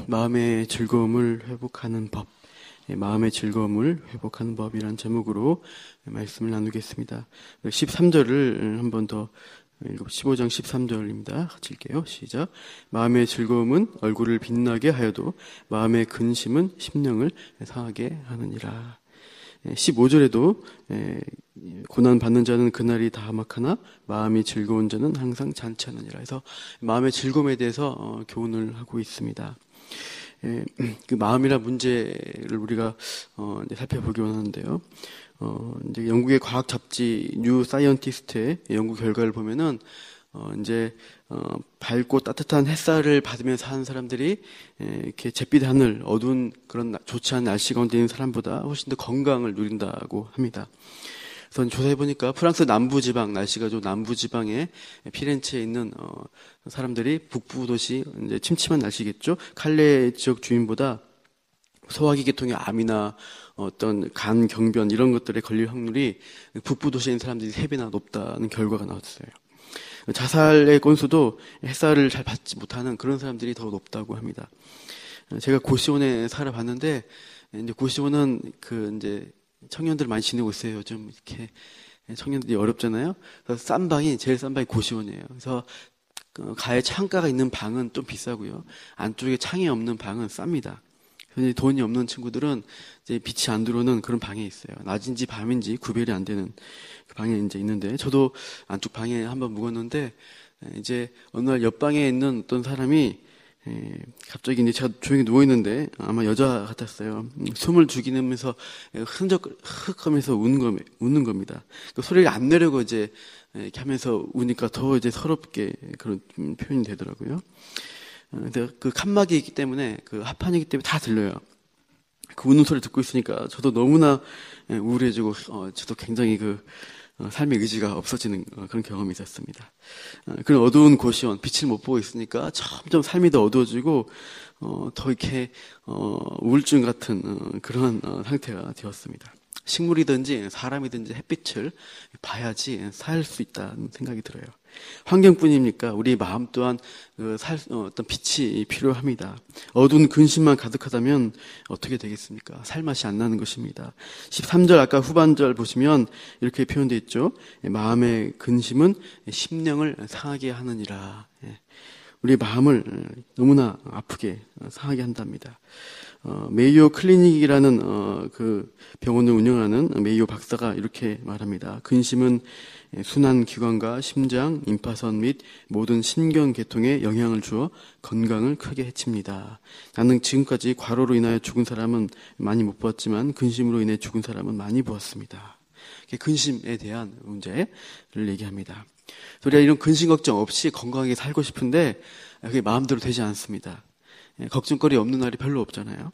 마음의 즐거움을 회복하는 법, 마음의 즐거움을 회복하는 법이라는 제목으로 말씀을 나누겠습니다. 13절을 한 번 더 15장 13절입니다. 같이 읽게요. 시작. 마음의 즐거움은 얼굴을 빛나게 하여도 마음의 근심은 심령을 상하게 하느니라. 15절에도 고난받는 자는 그날이 다 험악하나 마음이 즐거운 자는 항상 잔치하느니라 해서 마음의 즐거움에 대해서 교훈을 하고 있습니다. 그 마음이란 문제를 우리가 이제 살펴보기 원하는데요. 이제 영국의 과학 잡지 뉴 사이언티스트의 연구 결과를 보면은 이제 밝고 따뜻한 햇살을 받으면서 사는 사람들이 이렇게 잿빛 하늘, 어두운 그런 좋지 않은 날씨 가운데 있는 사람보다 훨씬 더 건강을 누린다고 합니다. 그래서 조사해 보니까 프랑스 남부지방, 날씨가 좀 남부지방에 피렌체에 있는 사람들이 북부 도시, 이제 침침한 날씨겠죠. 칼레 지역 주민보다 소화기 계통의 암이나 어떤 간, 경변 이런 것들에 걸릴 확률이 북부 도시에 있는 사람들이 3배나 높다는 결과가 나왔어요. 자살의 건수도 햇살을 잘 받지 못하는 그런 사람들이 더 높다고 합니다. 제가 고시원에 살아봤는데, 이제 고시원은 이제 청년들 많이 지내고 있어요. 요즘 이렇게 청년들이 어렵잖아요. 그래서 제일 싼 방이 고시원이에요. 그래서 가에 창가가 있는 방은 좀 비싸고요. 안쪽에 창이 없는 방은 쌉니다. 그래서 돈이 없는 친구들은 이제 빛이 안 들어오는 그런 방에 있어요. 낮인지 밤인지 구별이 안 되는 그 방에 이제 있는데, 저도 안쪽 방에 한번 묵었는데, 이제 어느 날 옆방에 있는 어떤 사람이 갑자기 이제 제가 조용히 누워 있는데 아마 여자 같았어요. 숨을 죽이면서 흑 하면서 웃는 겁니다. 그 소리를 안 내려고 이제 이렇게 하면서 우니까 더 이제 서럽게 그런 표현이 되더라고요. 근데 그 칸막이 있기 때문에, 그 합판이기 때문에 다 들려요. 그 우는 소리 듣고 있으니까 저도 너무나 우울해지고, 저도 굉장히 삶의 의지가 없어지는 그런 경험이 있었습니다. 그런 어두운 고시원, 빛을 못 보고 있으니까 점점 삶이 더 어두워지고, 더 이렇게, 우울증 같은 그런 상태가 되었습니다. 식물이든지 사람이든지 햇빛을 봐야지 살 수 있다는 생각이 들어요. 환경뿐입니까? 우리 마음 또한 어떤 빛이 필요합니다. 어두운 근심만 가득하다면 어떻게 되겠습니까? 살맛이 안 나는 것입니다. 13절 아까 후반절 보시면 이렇게 표현되어 있죠. 마음의 근심은 심령을 상하게 하느니라. 우리 마음을 너무나 아프게 상하게 한답니다. 메이오 클리닉이라는 그 병원을 운영하는 메이오 박사가 이렇게 말합니다. 근심은 순환 기관과 심장, 임파선 및 모든 신경 계통에 영향을 주어 건강을 크게 해칩니다. 나는 지금까지 과로로 인하여 죽은 사람은 많이 못 보았지만 근심으로 인해 죽은 사람은 많이 보았습니다. 근심에 대한 문제를 얘기합니다. 우리가 이런 근심 걱정 없이 건강하게 살고 싶은데 그게 마음대로 되지 않습니다. 걱정거리 없는 날이 별로 없잖아요.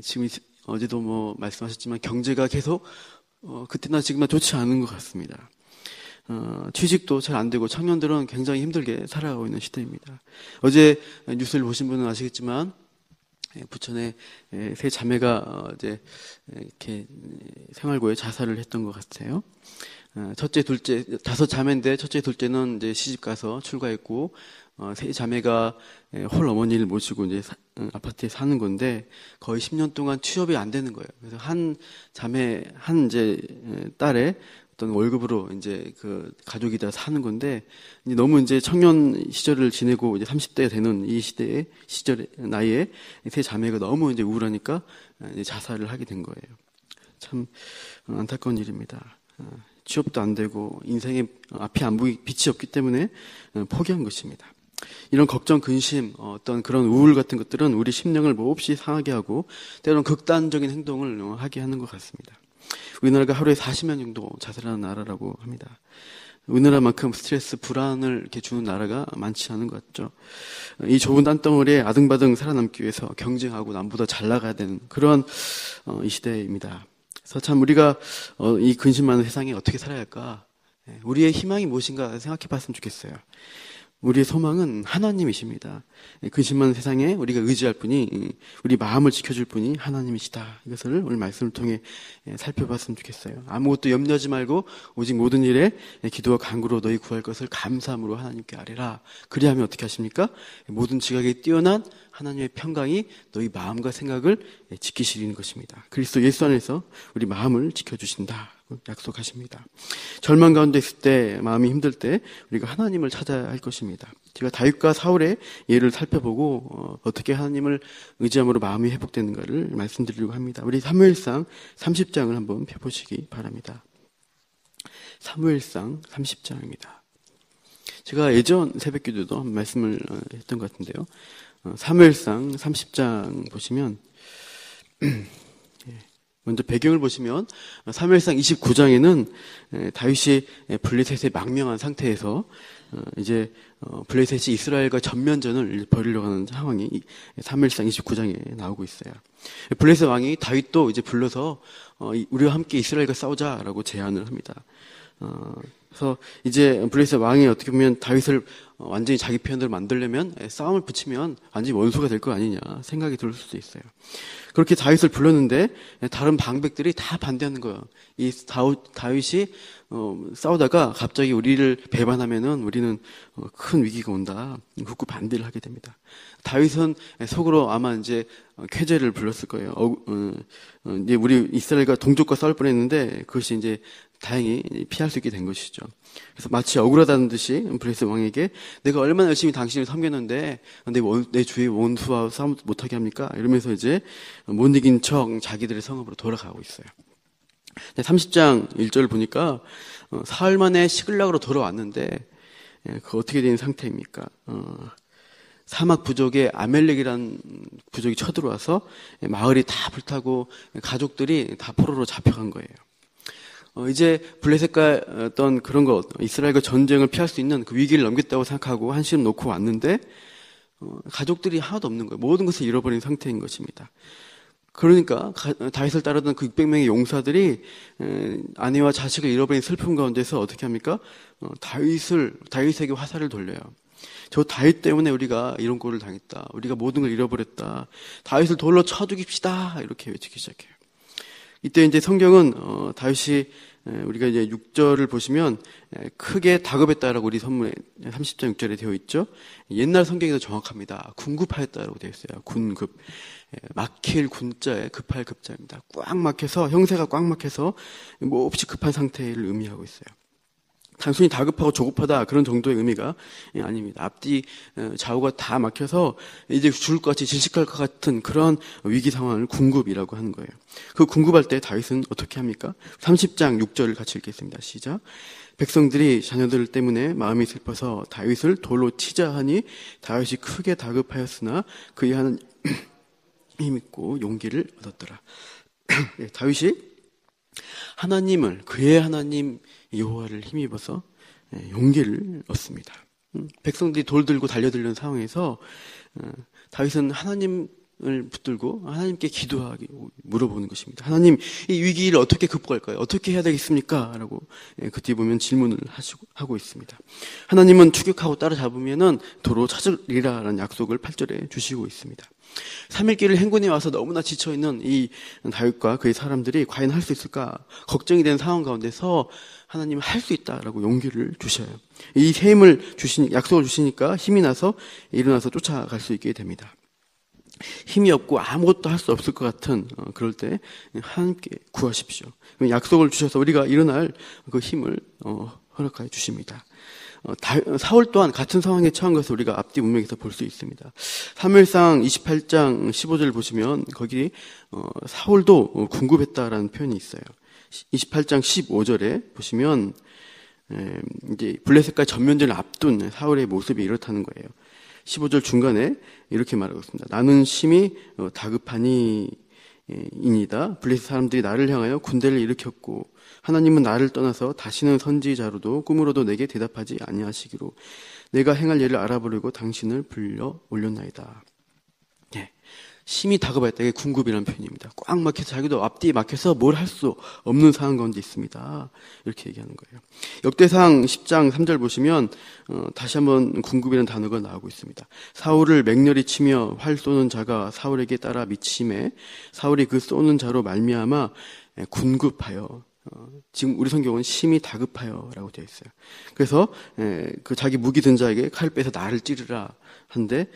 지금 어제도 말씀하셨지만 경제가 계속 그때나 지금나 좋지 않은 것 같습니다. 취직도 잘 안 되고 청년들은 굉장히 힘들게 살아가고 있는 시대입니다. 어제 뉴스를 보신 분은 아시겠지만 부천에 세 자매가 이제 이렇게 생활고에 자살을 했던 것 같아요. 첫째, 둘째, 5자매인데 첫째, 둘째는 이제 시집 가서 출가했고, 세 자매가 홀 어머니를 모시고 이제 아파트에 사는 건데 거의 10년 동안 취업이 안 되는 거예요. 그래서 한 이제 딸의 어떤 월급으로 이제 그 가족이 다 사는 건데, 이제 너무 이제 청년 시절을 지내고 이제 30대가 되는 이 나이에 세 자매가 너무 이제 우울하니까 이제 자살을 하게 된 거예요. 참 안타까운 일입니다. 취업도 안 되고 인생에 앞이 안 보이 빛이 없기 때문에 포기한 것입니다. 이런 걱정, 근심, 어떤 그런 우울 같은 것들은 우리 심령을 몹시 상하게 하고 때로는 극단적인 행동을 하게 하는 것 같습니다. 우리나라가 하루에 40명 정도 자살하는 나라라고 합니다. 우리나라만큼 스트레스, 불안을 이렇게 주는 나라가 많지 않은 것 같죠. 이 좁은 땅덩어리에 아등바등 살아남기 위해서 경쟁하고 남보다 잘 나가야 되는 그런 이 시대입니다. 그래서 참 우리가 이 근심 많은 세상에 어떻게 살아야 할까? 우리의 희망이 무엇인가 생각해 봤으면 좋겠어요. 우리의 소망은 하나님이십니다. 근심 많은 세상에 우리가 의지할 분이, 우리 마음을 지켜줄 분이 하나님이시다. 이것을 오늘 말씀을 통해 살펴봤으면 좋겠어요. 아무것도 염려하지 말고 오직 모든 일에 기도와 간구로 너희 구할 것을 감사함으로 하나님께 아뢰라. 그리하면 어떻게 하십니까? 모든 지각에 뛰어난 하나님의 평강이 너희 마음과 생각을 지키시리는 것입니다. 그리스도 예수 안에서 우리 마음을 지켜주신다 약속하십니다. 절망 가운데 있을 때, 마음이 힘들 때 우리가 하나님을 찾아야 할 것입니다. 제가 다윗과 사울의 예를 살펴보고 어떻게 하나님을 의지함으로 마음이 회복되는가를 말씀드리려고 합니다. 우리 사무엘상 30장을 한번 펴보시기 바랍니다. 사무엘상 30장입니다. 제가 예전 새벽기도도 한 말씀을 했던 것 같은데요. 사무엘상 30장 보시면 먼저 배경을 보시면 사무엘상 29장에는 다윗이 블레셋에 망명한 상태에서 이제 블레셋이 이스라엘과 전면전을 벌이려고 하는 상황이 사무엘상 29장에 나오고 있어요. 블레셋 왕이 다윗도 이제 불러서 우리와 함께 이스라엘과 싸우자라고 제안을 합니다. 그래서 이제 블레셋 왕이 어떻게 보면 다윗을 완전히 자기 편으로 만들려면 싸움을 붙이면 완전히 원수가 될 거 아니냐 생각이 들 수도 있어요. 그렇게 다윗을 불렀는데 다른 방백들이 다 반대하는 거예요. 이 다윗이 싸우다가 갑자기 우리를 배반하면은 우리는 큰 위기가 온다. 굳고 반대를 하게 됩니다. 다윗은 속으로 아마 이제 쾌재를 불렀을 거예요. 이제 우리 이스라엘과 동족과 싸울 뻔했는데 그것이 이제 다행히 피할 수 있게 된 것이죠. 그래서 마치 억울하다는 듯이 블레셋 왕에게 내가 얼마나 열심히 당신을 섬겼는데 내 주위 원수와 싸움 못하게 합니까? 이러면서 이제 못 이긴 척 자기들의 성읍으로 돌아가고 있어요. 30장 1절을 보니까 사흘 만에 시글락으로 돌아왔는데 그 어떻게 된 상태입니까? 사막 부족의 아멜렉이라는 부족이 쳐들어와서 마을이 다 불타고 가족들이 다 포로로 잡혀간 거예요. 이제 블레셋과 어떤 그런 것, 이스라엘과 전쟁을 피할 수 있는 그 위기를 넘겼다고 생각하고 한시름 놓고 왔는데 가족들이 하나도 없는 거예요. 모든 것을 잃어버린 상태인 것입니다. 그러니까 다윗을 따르던 그 600명의 용사들이 아내와 자식을 잃어버린 슬픔 가운데서 어떻게 합니까? 다윗에게 화살을 돌려요. 저 다윗 때문에 우리가 이런 꼴을 당했다. 우리가 모든 걸 잃어버렸다. 다윗을 돌로 쳐 죽입시다. 이렇게 외치기 시작해요. 이때 이제 성경은 다윗이 우리가 이제 6절을 보시면 크게 다급했다라고 우리 선문에 30장 6절에 되어 있죠. 옛날 성경이 더 정확합니다. 군급하였다라고 되어 있어요. 군급. 막힐 군자에 급할 급자입니다. 꽉 막혀서 형세가 꽉 막혀서 몹시 급한 상태를 의미하고 있어요. 단순히 다급하고 조급하다 그런 정도의 의미가 아닙니다. 앞뒤 좌우가 다 막혀서 이제 죽을 것 같이 질식할 것 같은 그런 위기 상황을 군급이라고 하는 거예요. 그 군급할 때 다윗은 어떻게 합니까? 30장 6절을 같이 읽겠습니다. 시작. 백성들이 자녀들 때문에 마음이 슬퍼서 다윗을 돌로 치자 하니 다윗이 크게 다급하였으나 그의 하는 힘 있고 용기를 얻었더라. 다윗이 하나님을 그의 하나님 여호와를 힘입어서 용기를 얻습니다. 백성들이 돌 들고 달려들는 상황에서 다윗은 하나님을 붙들고 하나님께 기도하기 물어보는 것입니다. 하나님, 이 위기를 어떻게 극복할까요? 어떻게 해야 되겠습니까? 라고 그 뒤에 보면 질문을 하고 있습니다. 하나님은 추격하고 따라잡으면은 도로 찾으리라라는 약속을 8절에 주시고 있습니다. 3일길을 행군해 와서 너무나 지쳐있는 이 다윗과 그의 사람들이 과연 할 수 있을까 걱정이 되는 상황 가운데서 하나님은 할 수 있다라고 용기를 주셔요. 이 약속을 주시니까 힘이 나서 일어나서 쫓아갈 수 있게 됩니다. 힘이 없고 아무것도 할 수 없을 것 같은 그럴 때 하나님께 구하십시오. 약속을 주셔서 우리가 일어날 그 힘을 허락하여 주십니다. 사울 또한 같은 상황에 처한 것을 우리가 앞뒤 문맥에서 볼 수 있습니다. 사무엘상 28장 15절 보시면 거기 사울도 궁급했다라는 표현이 있어요. 28장 15절에 보시면 이제 블레셋과 전면전을 앞둔 사울의 모습이 이렇다는 거예요. 15절 중간에 이렇게 말하고 있습니다. 나는 심히 다급하니 이니다. 블레셋 사람들이 나를 향하여 군대를 일으켰고 하나님은 나를 떠나서 다시는 선지자로도 꿈으로도 내게 대답하지 아니하시기로 내가 행할 일을 알아보려고 당신을 불러 올렸나이다. 심히 다급했다. 이게 궁급이라는 표현입니다. 꽉 막혀서 자기도 앞뒤에 막혀서 뭘 할 수 없는 상황 가운데 있습니다. 이렇게 얘기하는 거예요. 역대상 10장 3절 보시면 다시 한번 궁급이라는 단어가 나오고 있습니다. 사울을 맹렬히 치며 활 쏘는 자가 사울에게 따라 미침에 사울이 그 쏘는 자로 말미암아 군급하여 지금 우리 성경은 심히 다급하여라고 되어 있어요. 그래서 그 자기 무기 든 자에게 칼 빼서 나를 찌르라 한데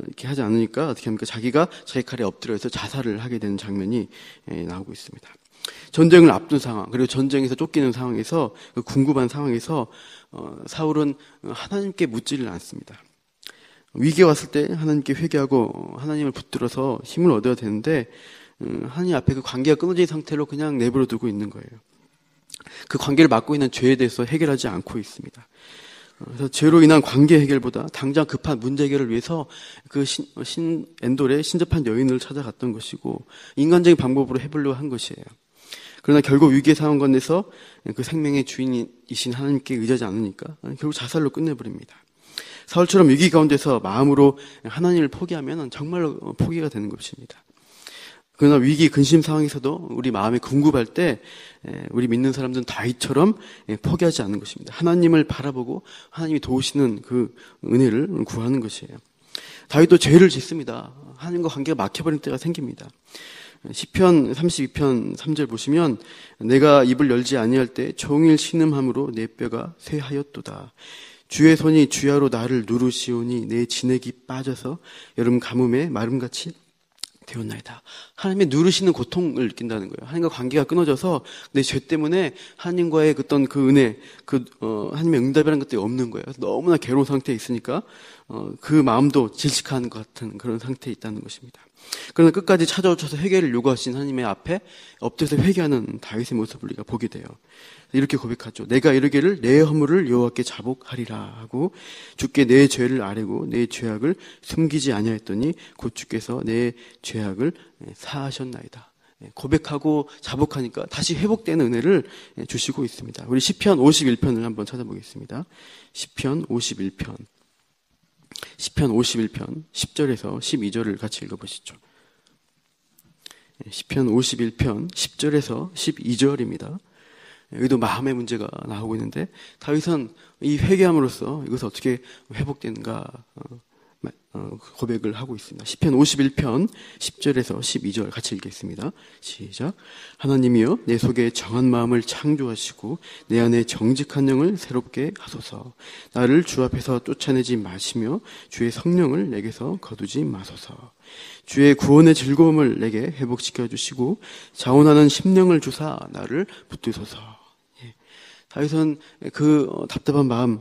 이렇게 하지 않으니까 어떻게 합니까? 자기가 자기 칼에 엎드려서 자살을 하게 되는 장면이 나오고 있습니다. 전쟁을 앞둔 상황, 그리고 전쟁에서 쫓기는 상황에서, 그 궁급한 상황에서 사울은 하나님께 묻지를 않습니다. 위기가 왔을 때 하나님께 회개하고 하나님을 붙들어서 힘을 얻어야 되는데 하나님 앞에 그 관계가 끊어진 상태로 그냥 내버려 두고 있는 거예요. 그 관계를 맡고 있는 죄에 대해서 해결하지 않고 있습니다. 그래서 죄로 인한 관계 해결보다 당장 급한 문제 해결을 위해서 그 엔돌의 신접한 여인을 찾아갔던 것이고 인간적인 방법으로 해보려고 한 것이에요. 그러나 결국 위기의 상황 건너서 그 생명의 주인이신 하나님께 의지하지 않으니까 결국 자살로 끝내버립니다. 사울처럼 위기 가운데서 마음으로 하나님을 포기하면 정말로 포기가 되는 것입니다. 그러나 위기 근심 상황에서도 우리 마음이 궁급할 때 우리 믿는 사람들은 다윗처럼 포기하지 않는 것입니다. 하나님을 바라보고 하나님이 도우시는 그 은혜를 구하는 것이에요. 다윗도 죄를 짓습니다. 하나님과 관계가 막혀버린 때가 생깁니다. 시편 32편 3절 보시면 내가 입을 열지 아니할 때 종일 신음함으로 내 뼈가 쇠하였도다. 주의 손이 주야로 나를 누르시오니 내 진액이 빠져서 여름 가뭄에 마름같이 되었나이다. 하나님의 누르시는 고통을 느낀다는 거예요. 하나님과 관계가 끊어져서 내 죄 때문에 하나님과의 어떤 그 은혜, 하나님의 응답이라는 것들이 없는 거예요. 너무나 괴로운 상태에 있으니까 그 마음도 질식한 것 같은 그런 상태에 있다는 것입니다. 그러나 끝까지 찾아오셔서 회개를 요구하신 하나님의 앞에 엎드려서 회개하는 다윗의 모습을 우리가 보게 돼요. 이렇게 고백하죠. 내가 이르기를 내 허물을 여호와께 자복하리라 하고 주께 내 죄를 아뢰고 내 죄악을 숨기지 아니하였더니 곧 주께서 내 죄악을 사하셨나이다. 고백하고 자복하니까 다시 회복되는 은혜를 주시고 있습니다. 우리 시편 51편을 한번 찾아보겠습니다. 시편 51편 10절에서 12절을 같이 읽어보시죠. 시편 51편 10절에서 12절입니다. 여기도 마음의 문제가 나오고 있는데 다윗은 이 회개함으로써 이것을 어떻게 회복되는가 고백을 하고 있습니다. 시편 51편 10절에서 12절 같이 읽겠습니다. 시작. 하나님이여 내 속에 정한 마음을 창조하시고 내 안에 정직한 영을 새롭게 하소서. 나를 주 앞에서 쫓아내지 마시며 주의 성령을 내게서 거두지 마소서. 주의 구원의 즐거움을 내게 회복시켜 주시고 자원하는 심령을 주사 나를 붙드소서. 다윗은 그 답답한 마음,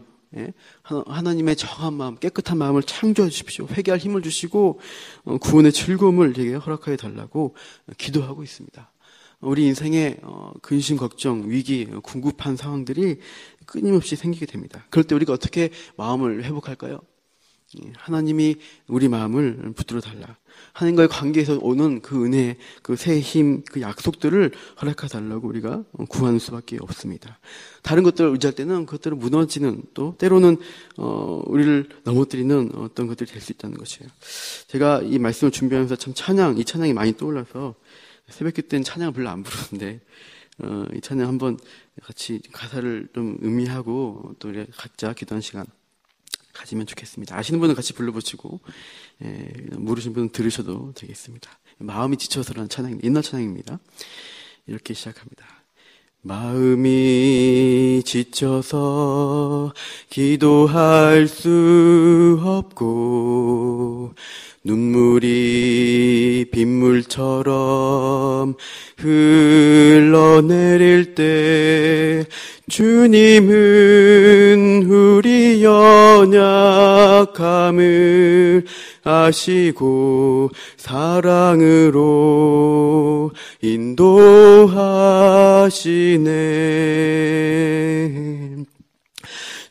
하나님의 정한 마음, 깨끗한 마음을 창조해 주십시오. 회개할 힘을 주시고 구원의 즐거움을 되게 허락하여 달라고 기도하고 있습니다. 우리 인생에 근심, 걱정, 위기, 궁급한 상황들이 끊임없이 생기게 됩니다. 그럴 때 우리가 어떻게 마음을 회복할까요? 하나님이 우리 마음을 붙들어 달라. 하나님과의 관계에서 오는 그 은혜, 그 새 힘, 그 약속들을 허락해 달라고 우리가 구하는 수밖에 없습니다. 다른 것들을 의지할 때는 그것들은 무너지는, 또 때로는 우리를 넘어뜨리는 어떤 것들이 될 수 있다는 것이에요. 제가 이 말씀을 준비하면서 참 이 찬양이 많이 떠올라서 새벽기 때는 찬양을 별로 안 부르는데 이 찬양 한번 같이 가사를 좀 음미하고 또 우리 각자 기도하는 시간 가지면 좋겠습니다. 아시는 분은 같이 불러보시고 모르시는 분은 들으셔도 되겠습니다. 마음이 지쳐서라는 찬양입니다. 옛날 찬양입니다. 이렇게 시작합니다. 마음이 지쳐서 기도할 수 없고 눈물이 빗물처럼 흘러내릴 때 주님은 우리 연약함을 아시고 사랑으로 인도하시네.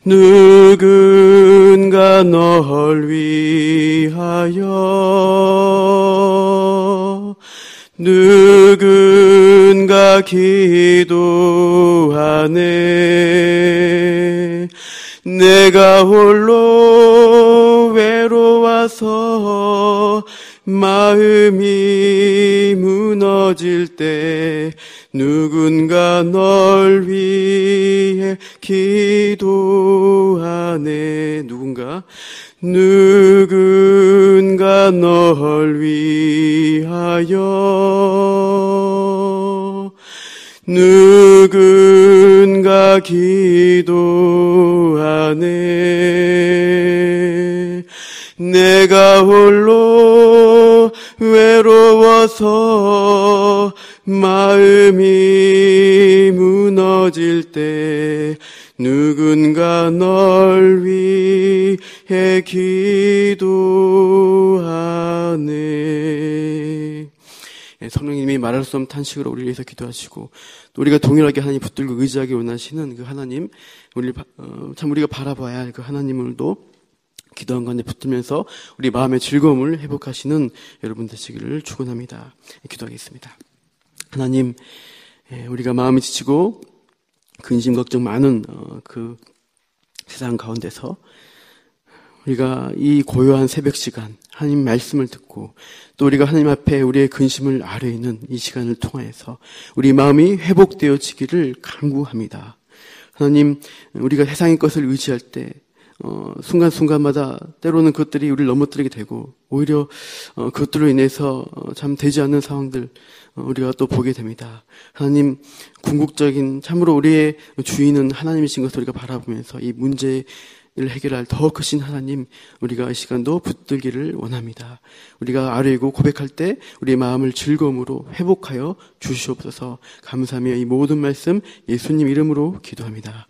누군가 널 위하여 누군가 기도하네. 내가 홀로 외로워서 마음이 무너질 때 누군가 널 위해 기도하네. 누군가 널 위하여 누군가 기도하네. 내가 홀로 외로워서 마음이 무너질 때 누군가 널 위해 기도하네. 성령님이 말할 수 없는 탄식으로 우리를 위해서 기도하시고 또 우리가 동일하게 하나님 붙들고 의지하기 원하시는 그 하나님, 참 우리가 바라봐야 할 그 하나님을도 기도한 가운데 붙들면서 우리 마음의 즐거움을 회복하시는 여러분 되시기를 축원합니다. 기도하겠습니다. 하나님, 우리가 마음이 지치고 근심 걱정 많은 그 세상 가운데서 우리가 이 고요한 새벽 시간 하나님 말씀을 듣고 또 우리가 하나님 앞에 우리의 근심을 아뢰는 이 시간을 통하여서 우리 마음이 회복되어지기를 간구합니다. 하나님, 우리가 세상의 것을 의지할 때 순간순간마다 때로는 그것들이 우리를 넘어뜨리게 되고 오히려 그것들로 인해서 참 되지 않는 상황들 우리가 또 보게 됩니다. 하나님, 궁극적인 참으로 우리의 주인은 하나님이신 것을 우리가 바라보면서 이 문제를 해결할 더 크신 하나님, 우리가 이 시간도 붙들기를 원합니다. 우리가 아뢰고 고백할 때 우리의 마음을 즐거움으로 회복하여 주시옵소서. 감사하며 이 모든 말씀 예수님 이름으로 기도합니다.